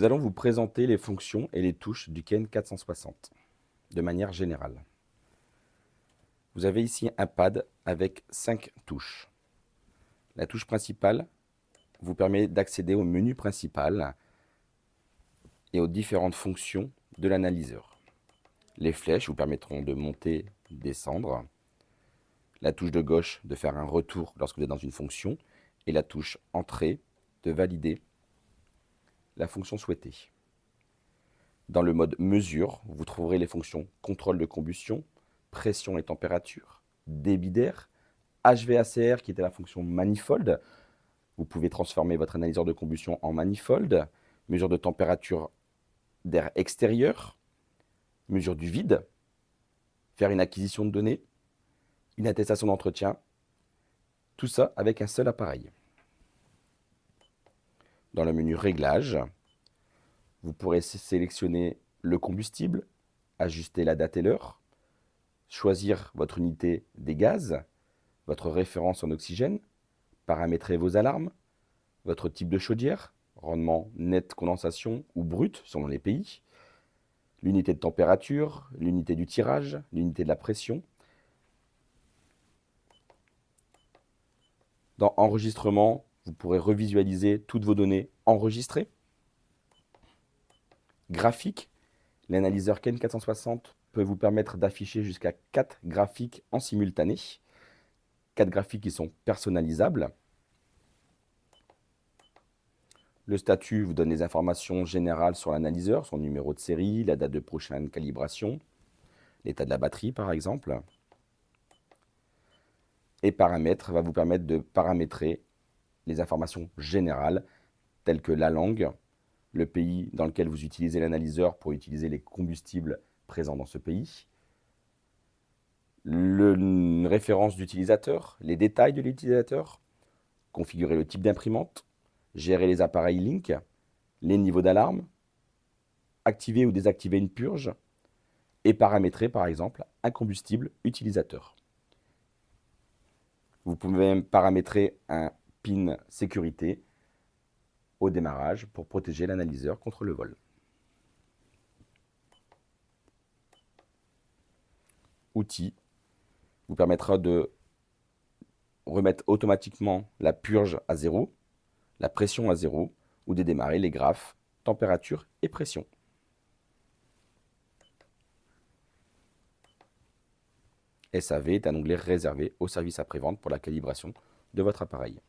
allons vous présenter les fonctions et les touches du Ken 460 de manière générale. Vous avez ici un pad avec 5 touches. La touche principale vous permet d'accéder au menu principal et aux différentes fonctions de l'analyseur. Les flèches vous permettront de monter, descendre. La touche de gauche de faire un retour lorsque vous êtes dans une fonction et la touche entrée de valider la fonction souhaitée. Dans le mode mesure, vous trouverez les fonctions contrôle de combustion, pression et température, débit d'air, HVACR qui était la fonction manifold. Vous pouvez transformer votre analyseur de combustion en manifold, mesure de température d'air extérieur, mesure du vide, faire une acquisition de données, une attestation d'entretien, tout ça avec un seul appareil. Dans le menu Réglages, vous pourrez sélectionner le combustible, ajuster la date et l'heure, choisir votre unité des gaz, votre référence en oxygène, paramétrer vos alarmes, votre type de chaudière, rendement net condensation ou brut selon les pays, l'unité de température, l'unité du tirage, l'unité de la pression. Dans Enregistrement, vous pourrez revisualiser toutes vos données enregistrées. Graphique, l'analyseur Ken 460 peut vous permettre d'afficher jusqu'à 4 graphiques en simultané. 4 graphiques qui sont personnalisables. Le statut vous donne les informations générales sur l'analyseur, son numéro de série, la date de prochaine calibration, l'état de la batterie par exemple. Et paramètres va vous permettre de paramétrer les informations générales telles que la langue, le pays dans lequel vous utilisez l'analyseur pour utiliser les combustibles présents dans ce pays, une référence d'utilisateur, les détails de l'utilisateur, configurer le type d'imprimante, gérer les appareils Link, les niveaux d'alarme, activer ou désactiver une purge et paramétrer par exemple un combustible utilisateur. Vous pouvez même paramétrer un pin sécurité au démarrage pour protéger l'analyseur contre le vol. Outils vous permettra de remettre automatiquement la purge à 0, la pression à 0 ou de démarrer les graphes température et pression. SAV est un onglet réservé au service après-vente pour la calibration de votre appareil.